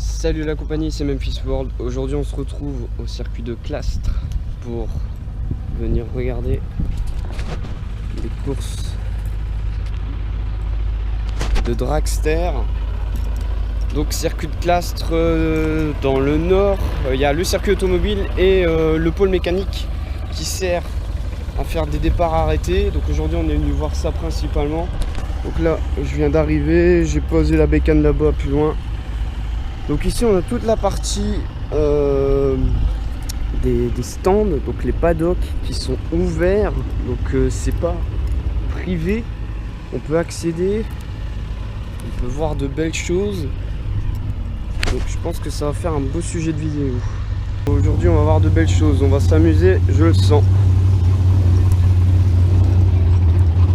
Salut la compagnie, c'est Memphis World. Aujourd'hui on se retrouve au circuit de Castres pour venir regarder les courses de dragster. Donc circuit de Castres dans le nord, il y a le circuit automobile et le pôle mécanique qui sert à faire des départs arrêtés. Donc aujourd'hui on est venu voir ça principalement. Donc là je viens d'arriver, j'ai posé la bécane là-bas plus loin. Donc ici on a toute la partie des stands, donc les paddocks qui sont ouverts, donc c'est pas privé, on peut accéder, on peut voir de belles choses, donc je pense que ça va faire un beau sujet de vidéo. Aujourd'hui on va voir de belles choses, on va s'amuser, je le sens.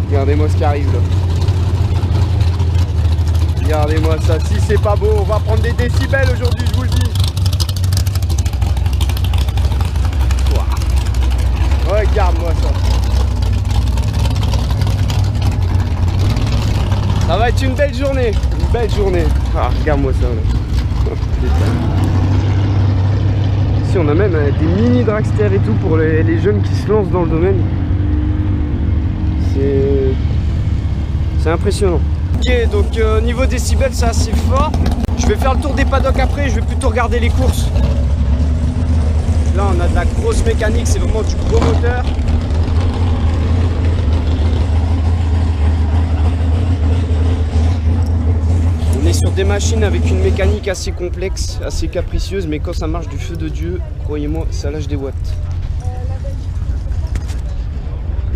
Regardez-moi ce qui arrive là. Regardez-moi ça, si c'est pas beau, on va prendre des décibels aujourd'hui, je vous le dis. Wow. Regarde-moi ça. Ça va être une belle journée, Ah, regarde-moi ça là. Ici on a même des mini dragsters et tout pour les jeunes qui se lancent dans le domaine. C'est impressionnant. Ok, donc niveau décibels c'est assez fort. Je vais faire le tour des paddocks après, je vais plutôt regarder les courses. Là on a de la grosse mécanique, c'est vraiment du gros moteur. On est sur des machines avec une mécanique assez complexe, assez capricieuse, mais quand ça marche du feu de Dieu, croyez-moi, ça lâche des watts.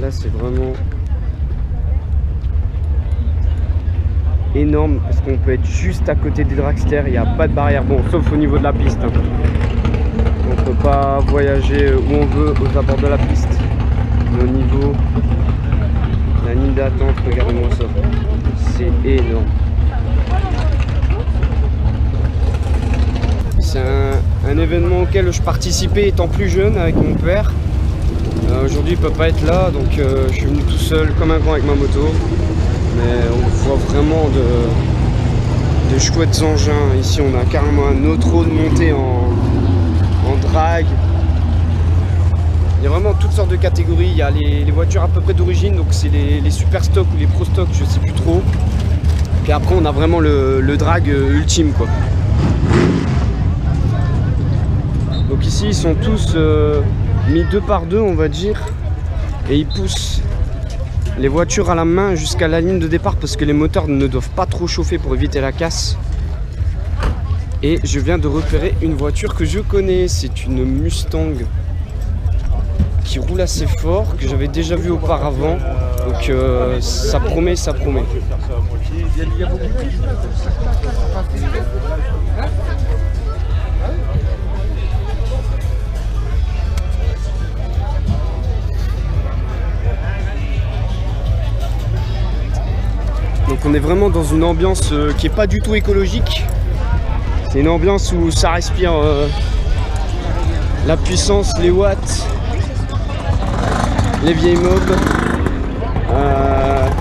Là c'est vraiment énorme parce qu'on peut être juste à côté des dragsters, il n'y a pas de barrière, bon sauf au niveau de la piste. On peut pas voyager où on veut aux abords de la piste. Mais au niveau de la ligne d'attente, regardez-moi ça, c'est énorme. C'est un événement auquel je participais étant plus jeune avec mon père. Aujourd'hui il peut pas être là, donc je suis venu tout seul comme un grand avec ma moto. Mais on voit vraiment de chouettes engins. Ici on a carrément un autre de montée en drag. Il y a vraiment toutes sortes de catégories. Il y a les voitures à peu près d'origine, donc c'est les super stocks ou les pro stocks, je sais plus trop. Puis après on a vraiment le drag ultime quoi. Donc ici ils sont tous mis deux par deux on va dire. Et ils poussent les voitures à la main jusqu'à la ligne de départ parce que les moteurs ne doivent pas trop chauffer pour éviter la casse. Et je viens de repérer une voiture que je connais, c'est une Mustang qui roule assez fort, que j'avais déjà vu auparavant, donc ça promet, ça promet. Donc on est vraiment dans une ambiance qui n'est pas du tout écologique. C'est une ambiance où ça respire la puissance, les watts, les vieilles mobs,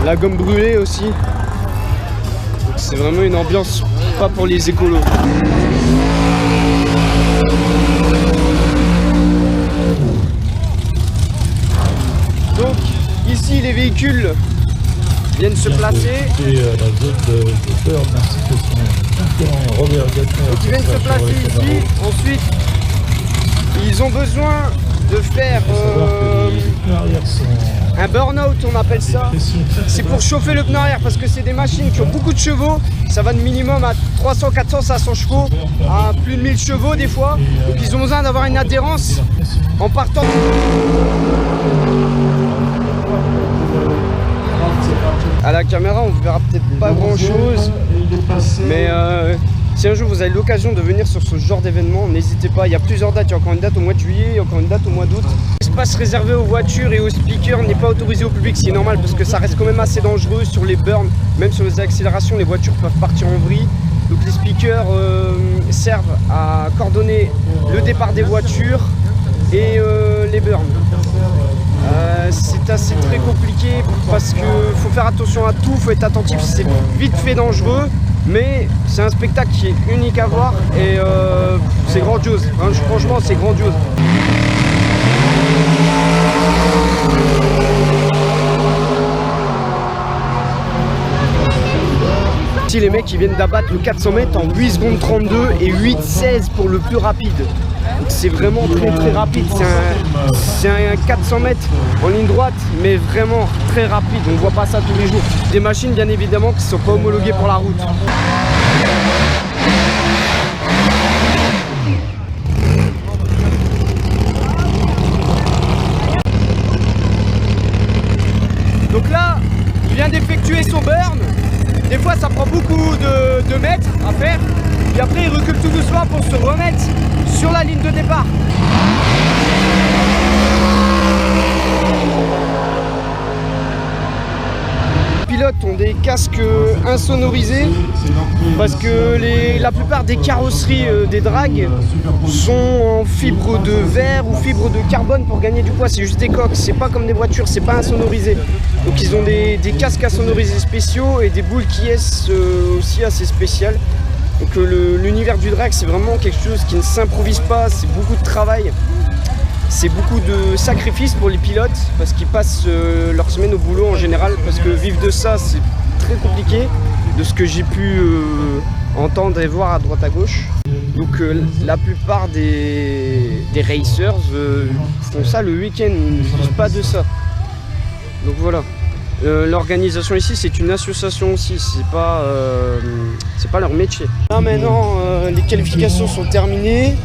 la gomme brûlée aussi. Donc c'est vraiment une ambiance pas pour les écolos. Donc ici les véhicules viennent se placer. Et la zone de peur, merci que son concurrent Robert Gattner. Ils viennent se placer ici. Ensuite, ils ont besoin de faire un burn-out, on appelle ça. C'est pour chauffer le pneu arrière parce que c'est des machines qui ont beaucoup de chevaux. Ça va de minimum à 300, 400, 500 chevaux à plus de 1000 chevaux des fois. Donc ils ont besoin d'avoir une adhérence en partant. À la caméra on verra peut-être pas grand chose, mais si un jour vous avez l'occasion de venir sur ce genre d'événement, n'hésitez pas, il y a plusieurs dates, il y a encore une date au mois de juillet, il y a encore une date au mois d'août. L'espace réservé aux voitures et aux speakers n'est pas autorisé au public, c'est normal parce que ça reste quand même assez dangereux sur les burns, même sur les accélérations, les voitures peuvent partir en vrille. Donc les speakers servent à coordonner le départ des voitures et les burns. C'est assez très compliqué parce que faut faire attention à tout, faut être attentif, c'est vite fait dangereux. Mais c'est un spectacle qui est unique à voir et c'est grandiose. Franchement, c'est grandiose. Ici, les mecs ils viennent d'abattre le 400 mètres en 8 secondes 32 et 8,16 pour le plus rapide. Donc c'est vraiment très rapide. C'est un 400 mètres en ligne droite, mais vraiment très rapide. On voit pas ça tous les jours. Des machines bien évidemment qui ne sont pas homologuées pour la route. Donc là, il vient d'effectuer son burn. Des fois ça prend beaucoup de mètres à faire. Et après il recule tout doucement pour se remettre sur la ligne de départ. Les pilotes ont des casques insonorisés parce que la plupart des carrosseries des drags sont en fibre de verre ou fibre de carbone pour gagner du poids. C'est juste des coques, c'est pas comme des voitures, c'est pas insonorisé. Donc ils ont des casques insonorisés spéciaux et des boules qui sont aussi assez spéciales. Donc l'univers du drag c'est vraiment quelque chose qui ne s'improvise pas, c'est beaucoup de travail. C'est beaucoup de sacrifices pour les pilotes parce qu'ils passent leur semaine au boulot en général parce que vivre de ça c'est très compliqué de ce que j'ai pu entendre et voir à droite à gauche. Donc la plupart des racers font ça le week-end, ils ne vivent pas de ça. Donc voilà. L'organisation ici c'est une association aussi, c'est pas leur métier. Là maintenant les qualifications sont terminées.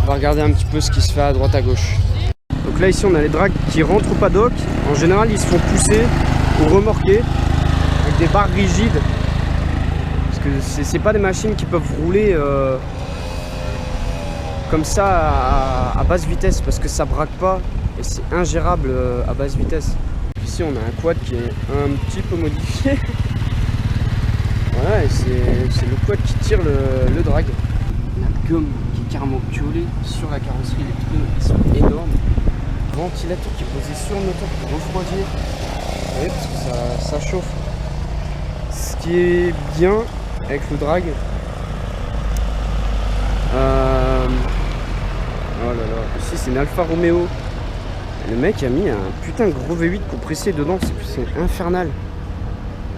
On va regarder un petit peu ce qui se fait à droite à gauche. Donc là ici on a les drags qui rentrent au paddock. En général ils se font pousser ou remorquer avec des barres rigides. Parce que c'est pas des machines qui peuvent rouler comme ça à basse vitesse parce que ça braque pas et c'est ingérable à basse vitesse. Ici on a un quad qui est un petit peu modifié. Voilà, et c'est le quad qui tire le drag. On a le gomme qui est carrément piolé sur la carrosserie, les pneus ils sont énormes. Le ventilateur qui est posé sur le moteur pour refroidir. Vous voyez, parce que ça chauffe. Ce qui est bien avec le drag. Oh là là, ici c'est une Alfa Romeo. Le mec a mis un putain de gros V8 compressé dedans, c'est infernal.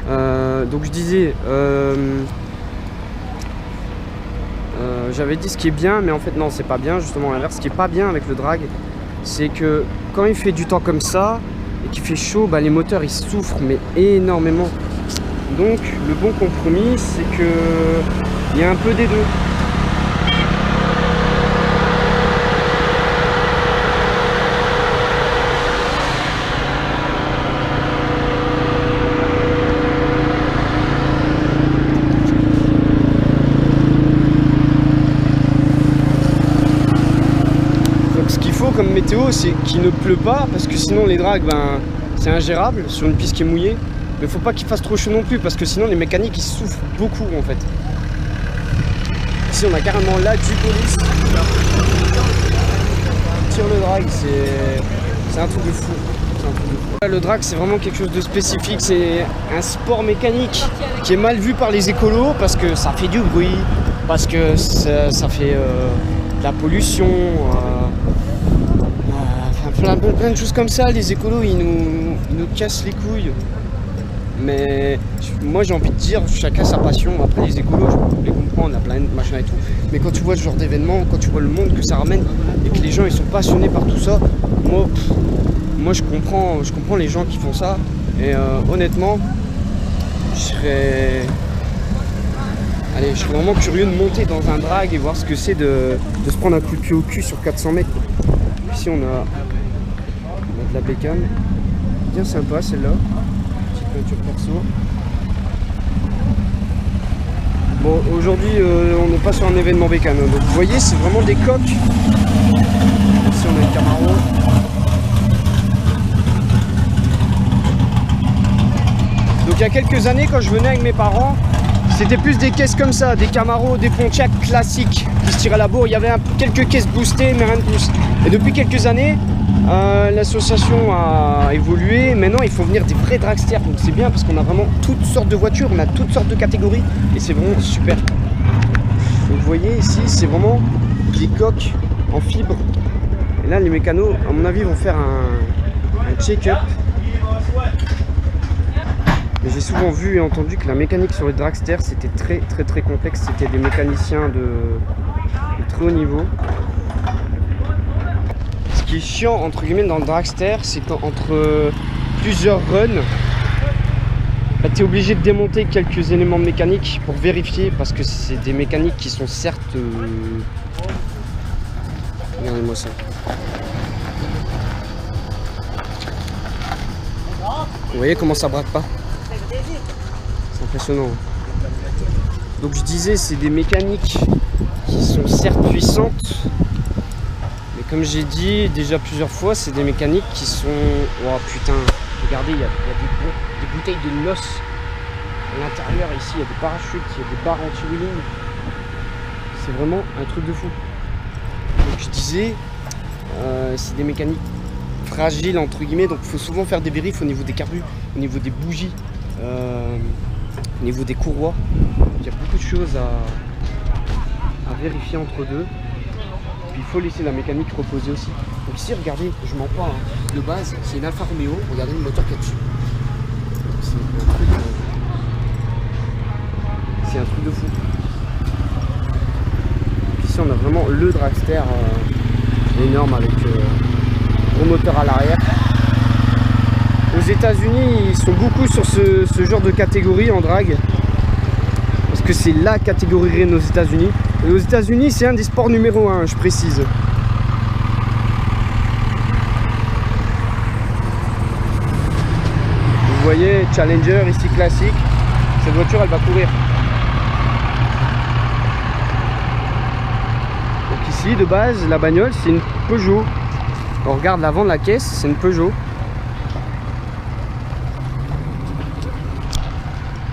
Donc je disais, j'avais dit ce qui est bien, mais en fait non, c'est pas bien, justement l'inverse. Ce qui est pas bien avec le drag, c'est que quand il fait du temps comme ça et qu'il fait chaud, bah, les moteurs ils souffrent mais énormément. Donc le bon compromis, c'est que il y a un peu des deux. Comme météo, c'est qu'il ne pleut pas parce que sinon les drags ben, c'est ingérable sur une piste qui est mouillée, mais faut pas qu'il fasse trop chaud non plus parce que sinon les mécaniques ils souffrent beaucoup en fait. Ici on a carrément la G-Police tire le drag, c'est un truc de fou. Le drag c'est vraiment quelque chose de spécifique, c'est un sport mécanique qui est mal vu par les écolos parce que ça fait du bruit, parce que ça fait de la pollution. Plein de choses comme ça, les écolos ils nous cassent les couilles. Mais moi j'ai envie de dire, chacun sa passion. Après les écolos, je peux les comprendre, on a plein de machins et tout. Mais quand tu vois ce genre d'événement, quand tu vois le monde que ça ramène et que les gens ils sont passionnés par tout ça, moi je comprends les gens qui font ça. Et honnêtement, je serais vraiment curieux de monter dans un drag et voir ce que c'est de se prendre un coup de pied au cul sur 400 mètres. Ici on a de la bécane, bien sympa celle-là, petite peinture perso. Bon aujourd'hui on n'est pas sur un événement bécane, hein. Donc vous voyez c'est vraiment des coques. Ici on a une Camaro. Donc il y a quelques années quand je venais avec mes parents, c'était plus des caisses comme ça, des Camaro, des Pontiac classiques qui se tiraient à la bourre. Il y avait quelques caisses boostées mais rien de plus. Et depuis quelques années, L'association a évolué, maintenant il faut venir des vrais dragsters, donc c'est bien parce qu'on a vraiment toutes sortes de voitures, on a toutes sortes de catégories et c'est vraiment super. Donc vous voyez ici c'est vraiment des coques en fibre et là les mécanos à mon avis vont faire un check-up. Mais j'ai souvent vu et entendu que la mécanique sur les dragsters c'était très complexe, c'était des mécaniciens de très haut niveau. Ce qui est chiant entre guillemets dans le dragster, c'est qu'entre plusieurs runs, bah, tu es obligé de démonter quelques éléments mécaniques pour vérifier parce que c'est des mécaniques qui sont certes... Regardez-moi ça. Vous voyez comment ça braque pas? C'est impressionnant. Donc je disais, c'est des mécaniques qui sont certes puissantes, mais comme j'ai dit déjà plusieurs fois, c'est des mécaniques qui sont... Oh putain, regardez, il y a des bouteilles de noces à l'intérieur ici, il y a des parachutes, il y a des barres anti-wheeling. C'est vraiment un truc de fou. Donc je disais, c'est des mécaniques fragiles entre guillemets, donc il faut souvent faire des vérifs au niveau des carbus, au niveau des bougies, au niveau des courroies. Il y a beaucoup de choses à vérifier entre deux. Puis il faut laisser la mécanique reposer aussi. Donc ici, regardez, je mens pas, hein. De base, c'est une Alfa Romeo, regardez le moteur qu'il y a dessus. C'est un truc de fou. Puis ici, on a vraiment le dragster énorme avec gros moteur à l'arrière. Aux États-Unis, ils sont beaucoup sur ce genre de catégorie en drag. Parce que c'est la catégorie reine aux États-Unis. Et aux États-Unis, c'est un des sports numéro 1, je précise. Vous voyez, Challenger ici classique. Cette voiture, elle va courir. Donc ici, de base, la bagnole, c'est une Peugeot. On regarde l'avant de la caisse, c'est une Peugeot.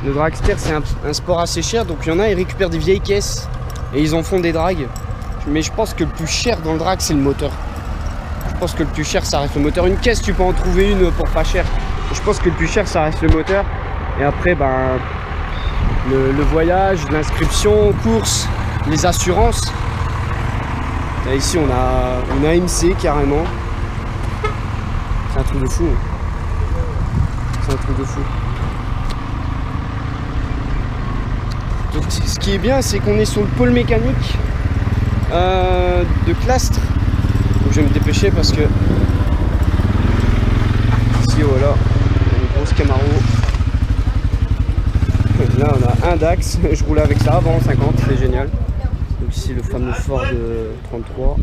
Le dragster, c'est un sport assez cher, donc il y en a, ils récupèrent des vieilles caisses et ils en font des drags. Mais je pense que le plus cher dans le drag, c'est le moteur. Je pense que le plus cher, ça reste le moteur. Une caisse, tu peux en trouver une pour pas cher. Je pense que le plus cher, ça reste le moteur. Et après, ben, le voyage, l'inscription, course, les assurances. Là, ici, on a MC carrément. C'est un truc de fou. C'est un truc de fou. Donc, ce qui est bien, c'est qu'on est sur le pôle mécanique de Clastres. Donc je vais me dépêcher parce que ici, voilà, une grosse Camaro. Là, on a un Dax. Je roulais avec ça avant 50, c'est génial. Donc ici, le fameux Ford 33.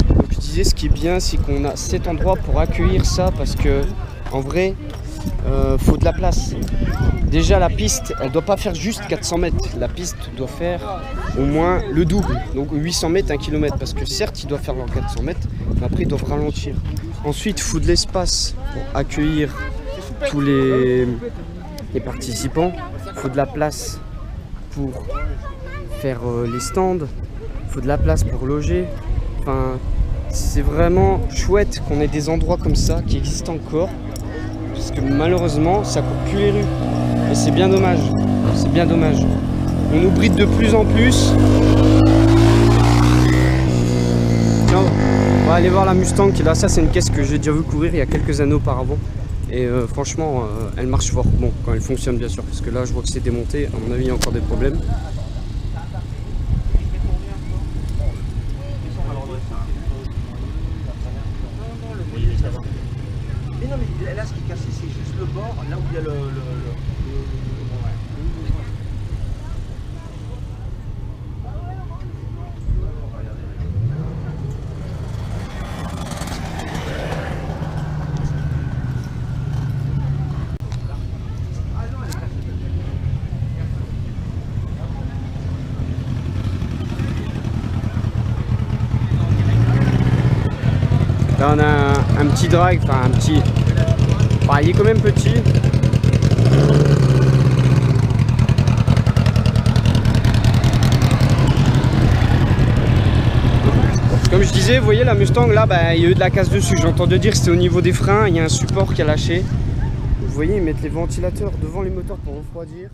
Donc je disais, ce qui est bien, c'est qu'on a cet endroit pour accueillir ça parce que en vrai, faut de la place. Déjà la piste, elle doit pas faire juste 400 mètres. La piste doit faire au moins le double. Donc 800 mètres, 1 km. Parce que certes, ils doivent faire leurs 400 mètres, mais après ils doivent ralentir. Ensuite, il faut de l'espace pour accueillir tous les participants. Il faut de la place pour faire les stands. Il faut de la place pour loger. Enfin, c'est vraiment chouette qu'on ait des endroits comme ça qui existent encore. Parce que malheureusement, ça coupe plus les rues. Et c'est bien dommage. C'est bien dommage. On nous bride de plus en plus. Non, on va aller voir la Mustang qui est là. Ça, c'est une caisse que j'ai déjà vu courir il y a quelques années auparavant. Et franchement, elle marche fort. Bon, quand elle fonctionne, bien sûr. Parce que là, je vois que c'est démonté. À mon avis, il y a encore des problèmes. Non mais là ce qui est cassé c'est juste le bord, là où il y a le... Là on a un petit drag, enfin un petit... Bah, il est quand même petit. Comme je disais, disais, vous voyez la Mustang là, bah, il y a eu de la casse dessus. J'ai entendu dire que c'était au niveau des freins, il y a un support qui a lâché. Vous voyez, ils mettent les ventilateurs devant les moteurs pour refroidir.